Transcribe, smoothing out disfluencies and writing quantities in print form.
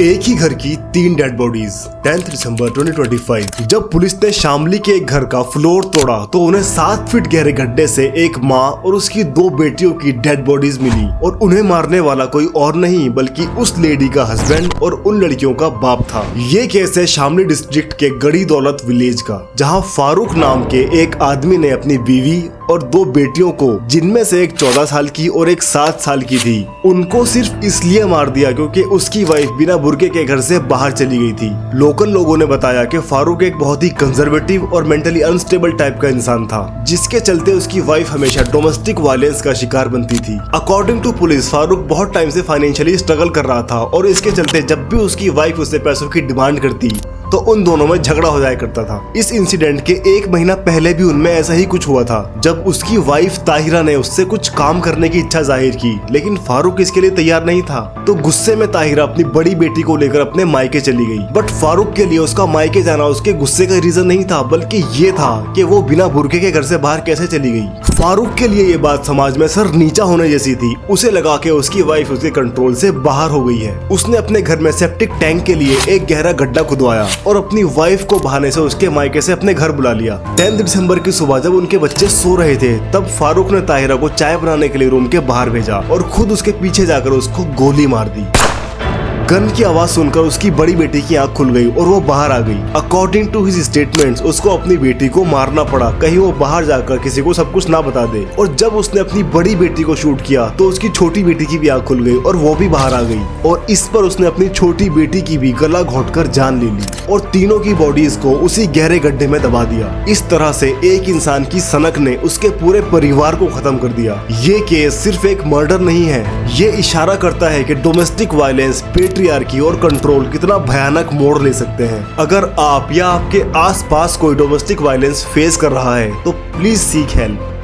एक ही घर की 3 डेड बॉडीज। 10 दिसंबर 2025 जब पुलिस ने शामली के एक घर का फ्लोर तोड़ा तो उन्हें 7 फीट गहरे गड्ढे से एक माँ और उसकी 2 बेटियों की डेड बॉडीज मिली और उन्हें मारने वाला कोई और नहीं बल्कि उस लेडी का हस्बैंड और उन लड़कियों का बाप था। ये केस है शामली डिस्ट्रिक्ट के गड़ी दौलत विलेज का, जहाँ फारूक नाम के एक आदमी ने अपनी बीवी और 2 बेटियों को, जिनमें से एक 14 साल की और एक 7 साल की थी, उनको सिर्फ इसलिए मार दिया क्योंकि उसकी वाइफ बिना बुर्के के घर से बाहर चली गई थी। लोकल लोगों ने बताया कि फारूक एक बहुत ही कंजर्वेटिव और मेंटली अनस्टेबल टाइप का इंसान था, जिसके चलते उसकी वाइफ हमेशा डोमेस्टिक वायलेंस का शिकार बनती थी। अकॉर्डिंग टू पुलिस, फारूक बहुत टाइम से फाइनेंशियली स्ट्रगल कर रहा था और इसके चलते जब भी उसकी वाइफ उससे पैसों की डिमांड करती तो उन दोनों में झगड़ा हो जाया करता था। इस इंसिडेंट के 1 महीना पहले भी उनमें ऐसा ही कुछ हुआ था, जब उसकी वाइफ ताहिरा ने उससे कुछ काम करने की इच्छा जाहिर की, लेकिन फारूक इसके लिए तैयार नहीं था। तो गुस्से में ताहिरा अपनी बड़ी बेटी को लेकर अपने मायके चली गई। बट फारूक के लिए उसका मायके जाना उसके गुस्से का रीजन नहीं था, बल्कि ये था कि वो बिना बुर्के के घर से बाहर कैसे चली गई। फारूक के लिए ये बात समाज में सर नीचा होने जैसी थी। उसे लगा कि उसकी वाइफ उसके कंट्रोल से बाहर हो गई है। उसने अपने घर में सेप्टिक टैंक के लिए एक गहरा गड्ढा खुदवाया और अपनी वाइफ को बहाने से उसके मायके से अपने घर बुला लिया। 10 दिसंबर की सुबह जब उनके बच्चे सो रहे थे, तब फारूक ने ताहिरा को चाय बनाने के लिए रूम के बाहर भेजा और खुद उसके पीछे जाकर उसको गोली मार दी। गन की आवाज सुनकर उसकी बड़ी बेटी की आंख खुल गई और वो बाहर आ गई। अकॉर्डिंग टू हिज स्टेटमेंट्स, उसको अपनी बेटी को मारना पड़ा कहीं वो बाहर जाकर किसी को सब कुछ ना बता दे। और जब उसने अपनी बड़ी बेटी को शूट किया तो उसकी छोटी बेटी की भी आंख खुल गई और वो भी बाहर आ गई। और इस पर उसने अपनी छोटी बेटी की भी गला घोंटकर जान ले ली और तीनों की बॉडीज को उसी गहरे गड्ढे में दबा दिया। इस तरह से एक इंसान की सनक ने उसके पूरे परिवार को खत्म कर दिया। ये केस सिर्फ एक मर्डर नहीं है, ये इशारा करता है कि डोमेस्टिक वायलेंस, पेट्रियार्की और कंट्रोल कितना भयानक मोड़ ले सकते हैं। अगर आप या आपके आसपास कोई डोमेस्टिक वायलेंस फेस कर रहा है तो प्लीज सीक हेल्प।